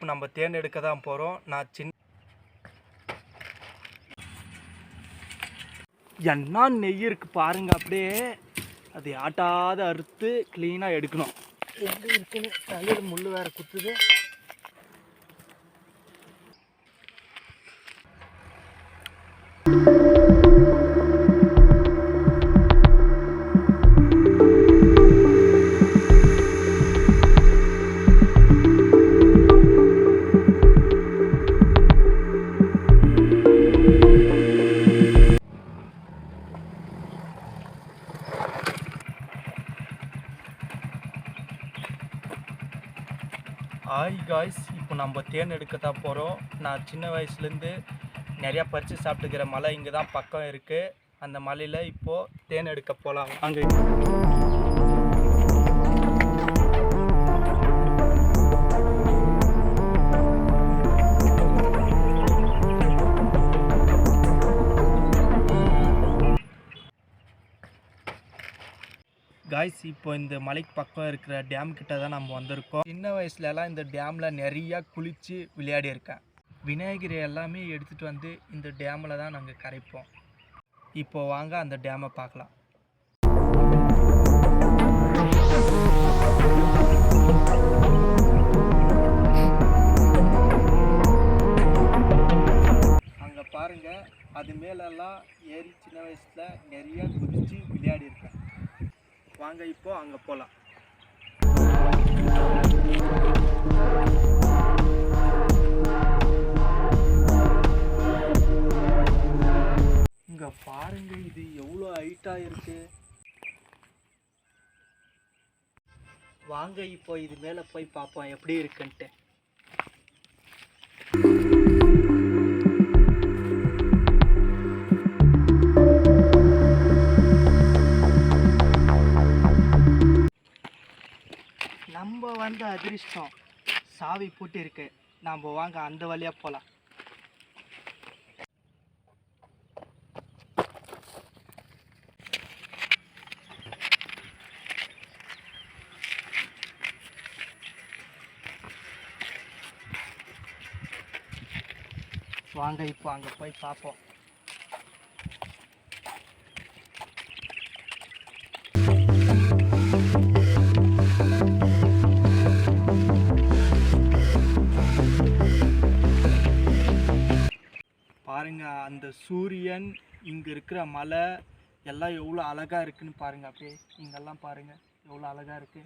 இப்போ நம்ம தேன் எடுக்க தான் போகிறோம். நான் என்ன நெய் இருக்கு பாருங்க, அப்படியே அது ஆட்டாத அறுத்து க்ளீனாக எடுக்கணும். எங்கே இருக்குன்னு தலையில் முள் வேற குத்துது. ஹாய் காய்ஸ், இப்போ நம்ம தேன் எடுக்க தான் போகிறோம். நான் சின்ன வயசுலேருந்து நிறையா பறித்து சாப்பிட்டுக்கிற மலை இங்கே தான் பக்கம் இருக்குது. அந்த மலையில் இப்போது தேன் எடுக்க போகலாம். அங்கே காய்ஸ், இப்போ இந்த மலைக்கு பக்கம் இருக்கிற டேம் கிட்ட தான் நம்ம வந்திருக்கோம். சின்ன வயசுலலாம் இந்த டேமில் நிறையா குளித்து விளையாடி இருக்கேன். விநாயகரை எல்லாமே எடுத்துகிட்டு வந்து இந்த டேமில் தான் நாங்கள் கரைப்போம். இப்போ வாங்க அந்த டேமை பார்க்கலாம். அங்கே பாருங்கள், அது மேலெல்லாம் ஏறி சின்ன வயசில் நிறையா குதித்து விளையாடி இருக்கேன். வாங்க இப்போ அங்கே போகலாம். இங்கே பாருங்க, இது எவ்வளோ ஹைட்டாக இருக்கு. வாங்க இப்போ இது மேலே போய் பார்ப்போம் எப்படி இருக்குன்ட்டு. நம்ம வந்த அதிர்ஷ்டம் சாவி பூட்டி இருக்கு. நம்ம வாங்க அந்த வழியாக போகலாம். வாங்க இப்போ அங்கே போய் பார்ப்போம். பாருங்க, அந்த சூரியன், இங்கே இருக்கிற மலை எல்லாம் எவ்வளோ அழகாக இருக்குன்னு பாருங்க. அப்படியே இங்கெல்லாம் பாருங்க எவ்வளோ அழகாக இருக்கு.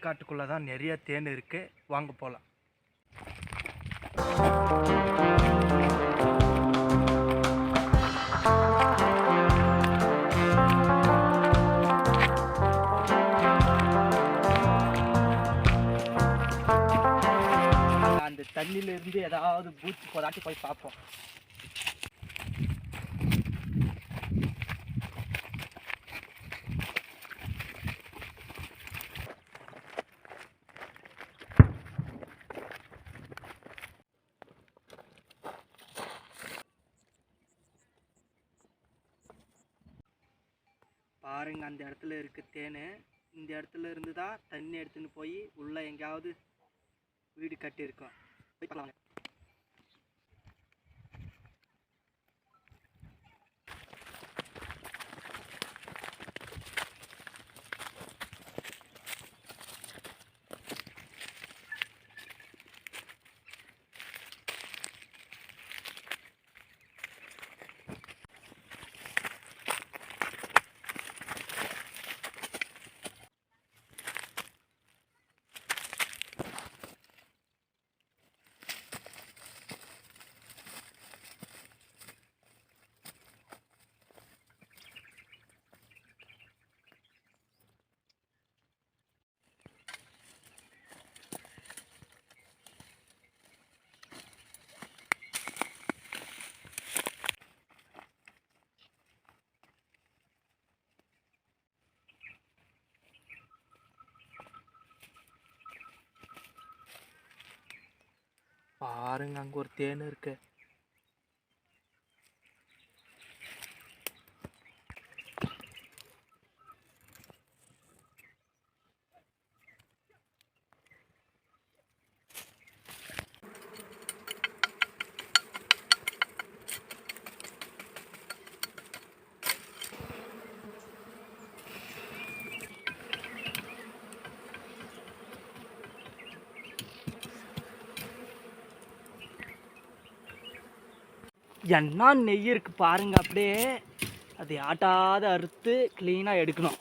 காட்டுக்குள்ளே தான் நிறைய தேன் இருக்கு. வாங்க போகலாம். அந்த தண்ணியிலிருந்து ஏதாவது பூச்சி போதாட்டி போய் பார்ப்போம். பாருங்க, அந்த இடத்துல இருக்கு தேன். இந்த இடத்துல இருந்து தான் தண்ணி எடுத்துன்னு போய் உள்ள எங்கேயாவது வீடு கட்டியிருக்கோம். போய் பார்க்கலாம். பாருங்க அங்கே ஒரு தேன் இருக்கு. என்ன நெய் இருக்கு பாருங்க, அப்படியே அதை ஆட்டாத அறுத்து கிளீனாக எடுக்கணும்.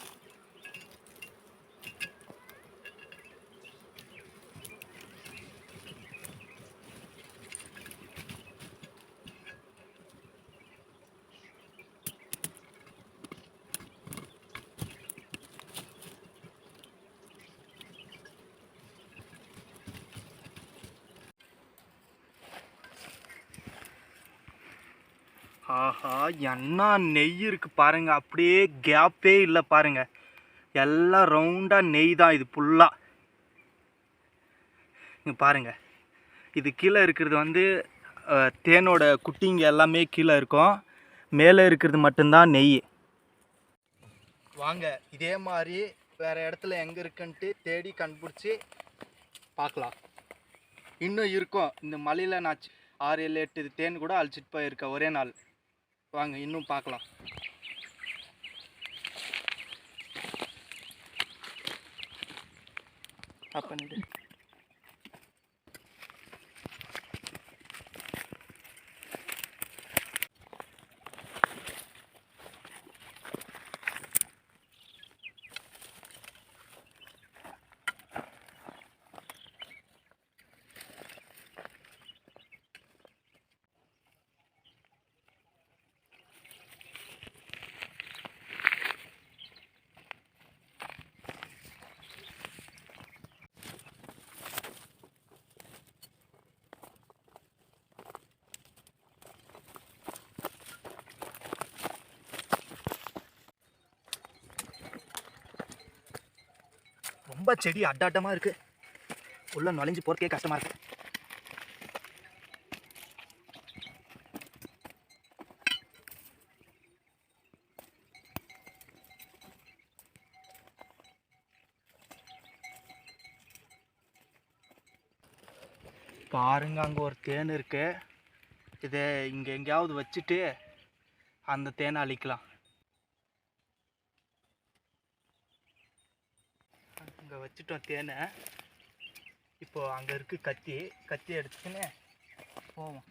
ஆஹா, என்ன நெய் இருக்கு பாருங்க, அப்படியே கேப்பே இல்லை பாருங்க. எல்லாம் ரவுண்டாக நெய் தான் இது ஃபுல்லாக. இங்கே பாருங்க, இது கீழே இருக்கிறது வந்து தேனோட குட்டிங்க எல்லாமே கீழே இருக்கும். மேலே இருக்கிறது மட்டும்தான் நெய். வாங்க இதே மாதிரி வேறு இடத்துல எங்கே இருக்குன்ட்டு தேடி கண்டுபிடிச்சி பார்க்கலாம். இன்னும் இருக்கும். இந்த மலையில் நான் 6, 7, 8 தேன் கூட அழிச்சிட்டு போயிருக்கேன் ஒரே நாள். வாங்க இன்னும் பார்க்கலாம். பண்ணிடு. ரொம்ப செடி அட்டாட்டமாக இருக்குது. உள்ள நுழைஞ்சு போகிறக்கே கஷ்டமாக இருக்குது. பாருங்க அங்கே ஒரு தேன் இருக்கு. இதை இங்கே எங்கேயாவது வச்சுட்டு அந்த தேனை அழிக்கலாம். அங்கே வச்சுட்டோம் தேனை. இப்போ அங்கே இருக்கு கத்தி எடுத்துக்கின்னு போவோம்.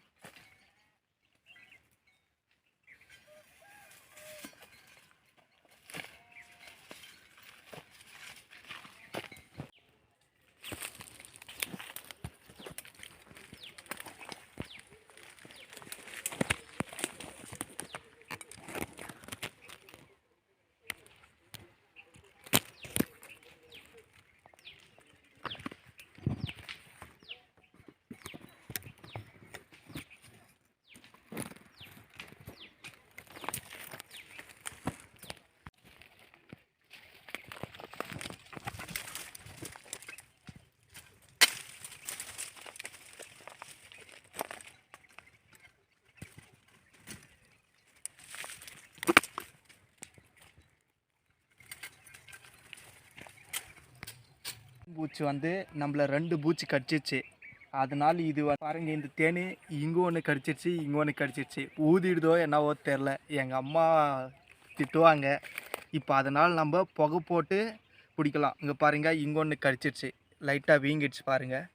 பூச்சி வந்து நம்மளை 2 பூச்சி கடிச்சிச்சு. அதனால இது பாருங்க, இந்த தேனி இங்கே ஒன்று கடிச்சிருச்சு, இங்கே ஒன்று கடிச்சிருச்சு. ஊதிடுதோ என்னவோ தெரில, எங்கள் அம்மா திட்டுவாங்க. இப்போ அதனால் நம்ம புகை போட்டு பிடிக்கலாம். இங்கே பாருங்கள், இங்கே ஒன்று கடிச்சிருச்சு, லைட்டாக வீங்கிடுச்சு பாருங்கள்.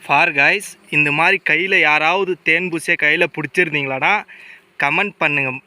ஃபார் கைஸ், இந்த மாதிரி கையில் யாராவது தேன் பூசியை கையில் பிடிச்சிருந்தீங்களான்னா கமெண்ட் பண்ணுங்கள்.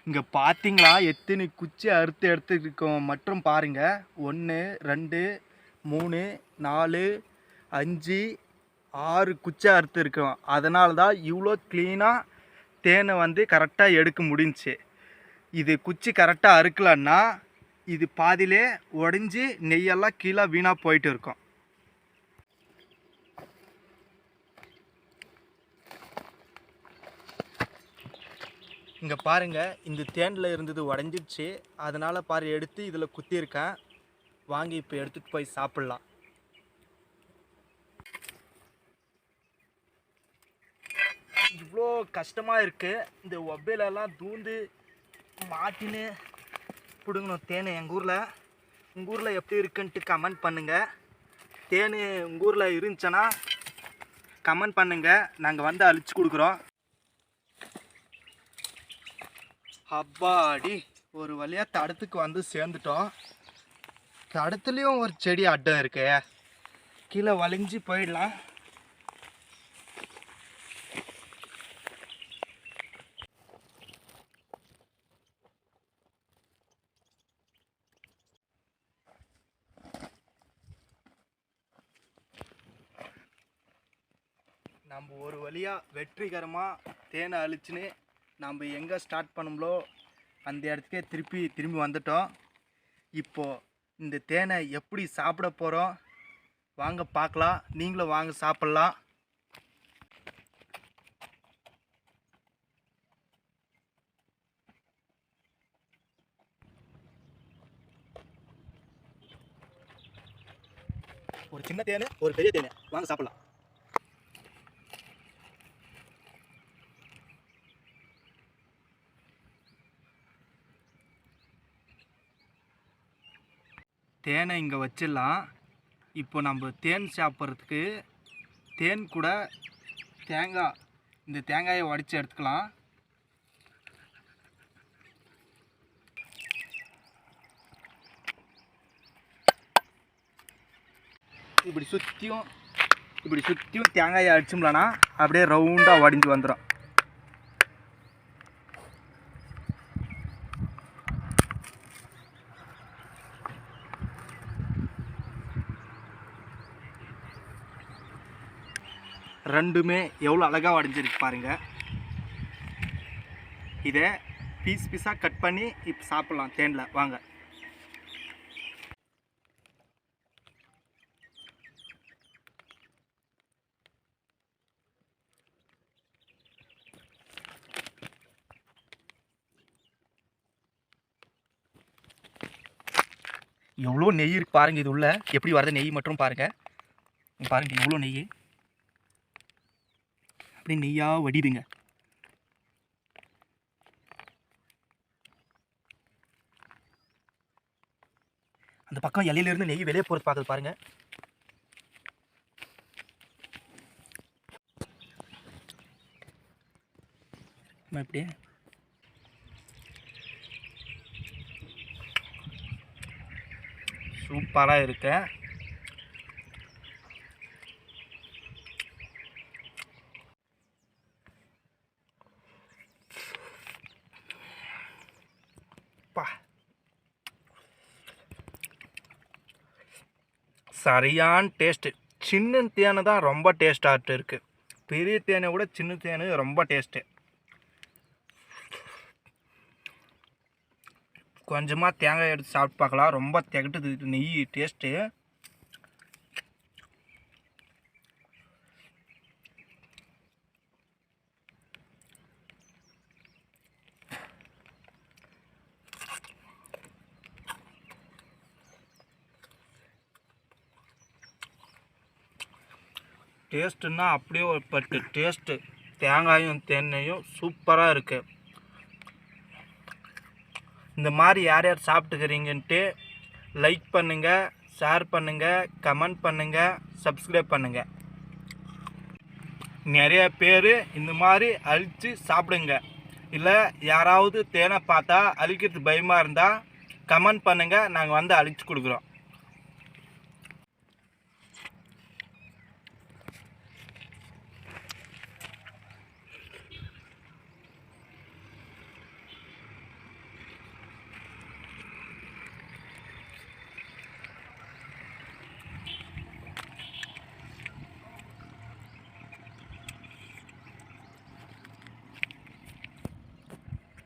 இங்கே பார்த்தீங்களா எத்தனை குச்சி அறுத்து எடுத்துருக்கோம் மற்றும் பாருங்கள். 1 2 3 4 5 6 குச்சி அறுத்து இருக்கோம். அதனால தான் இவ்வளோ க்ளீனாக தேனை வந்து கரெக்டாக எடுக்க முடிஞ்சிச்சு. இது குச்சி கரெக்டாக அறுக்கலன்னா இது பாதியிலே உடஞ்சி நெய்யெல்லாம் கீழே வீணாக போயிட்டு இருக்கும். இங்கே பாருங்கள், இந்த தேனில் இருந்தது உடஞ்சிடுச்சு. அதனால் எடுத்து இதில் குத்தியிருக்கேன். வாங்கி இப்போ எடுத்துகிட்டு போய் சாப்பிட்லாம். இவ்வளோ கஷ்டமாக இருக்குது. இந்த ஒப்பையிலலாம் தூந்து மாட்டின்னு பிடுங்கணும் தேனை. உங்கள் ஊரில் எப்படி இருக்குன்ட்டு கமெண்ட் பண்ணுங்கள். தேன் உங்கள் ஊரில் இருந்துச்சுன்னா கமெண்ட் பண்ணுங்கள். நாங்கள் வந்து அழிச்சு கொடுக்குறோம். அப்பாடி, ஒரு வழியாக தடத்துக்கு வந்து சேர்ந்துட்டோம். தடத்துலேயும் ஒரு செடி அட்டம் இருக்கு. கீழே வளைஞ்சி போயிடலாம். நம்ம ஒரு வழியாக வெற்றிகரமாக தேனை அழிச்சுன்னு நம்ம எங்கே ஸ்டார்ட் பண்ணோம்லோ அந்த இடத்துக்கே திரும்பி வந்துட்டோம். இப்போது இந்த தேனை எப்படி சாப்பிட போகிறோம் வாங்க பார்க்கலாம். நீங்களும் வாங்க சாப்பிட்லாம். ஒரு சின்ன தேனை, ஒரு பெரிய தேனை, வாங்க சாப்பிட்லாம். தேனை இங்கே வச்சிடலாம். இப்போ நம்ம தேன் சாப்பிட்றதுக்கு தேன் கூட தேங்காய், இந்த தேங்காயை உடைச்சி எடுத்துக்கலாம். இப்படி சுற்றியும் தேங்காயை அடிச்சோம்லனா அப்படியே ரவுண்டாக உடஞ்சி வந்துடும். ரெண்டுமே எவ்வளோ அழகாக உடஞ்சிருக்கு பாருங்கள். இதை பீஸாக கட் பண்ணி இப்போ சாப்பிட்லாம் தேனில். வாங்க. எவ்வளோ நெய் இருக்கு பாருங்கள். இது உள்ள எப்படி வரது நெய் மட்டும் பாருங்கள். எவ்வளோ நெய் அப்படி நெய்யாக வடிதுங்க. அந்த பக்கம் இலையிலேருந்து நெய் வெளியே போகிறது பார்க்குறது பாருங்கள். இப்படியே சூப்பராக இருக்கு. சரியான டேஸ்ட்டு. சின்ன தேனு தான் ரொம்ப டேஸ்ட்டாக இருக்குது. பெரிய தேனை விட சின்ன தேனு ரொம்ப டேஸ்ட்டு. கொஞ்சமாக தேங்காய் எடுத்து சாப்பிட்டு பார்க்கலாம். ரொம்ப திகட்டுது நெய் டேஸ்ட்டு. டேஸ்ட்டுன்னா அப்படியே ஒரு பட்டு டேஸ்ட்டு. தேங்காயும் தேனையும் சூப்பராக இருக்குது. இந்த மாதிரி யார் யார் சாப்பிட்டுக்கிறீங்கன்ட்டு லைக் பண்ணுங்கள், ஷேர் பண்ணுங்கள், கமெண்ட் பண்ணுங்கள், சப்ஸ்கிரைப் பண்ணுங்கள். நிறைய பேர் இந்த மாதிரி அழித்து சாப்பிடுங்க. இல்லை யாராவது தேனை பார்த்தா அழிக்கிறது பயமாக இருந்தால் கமெண்ட் பண்ணுங்கள், நாங்கள் வந்து அழித்து கொடுக்குறோம்.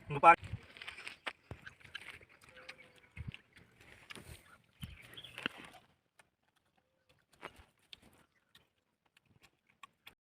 இங்கே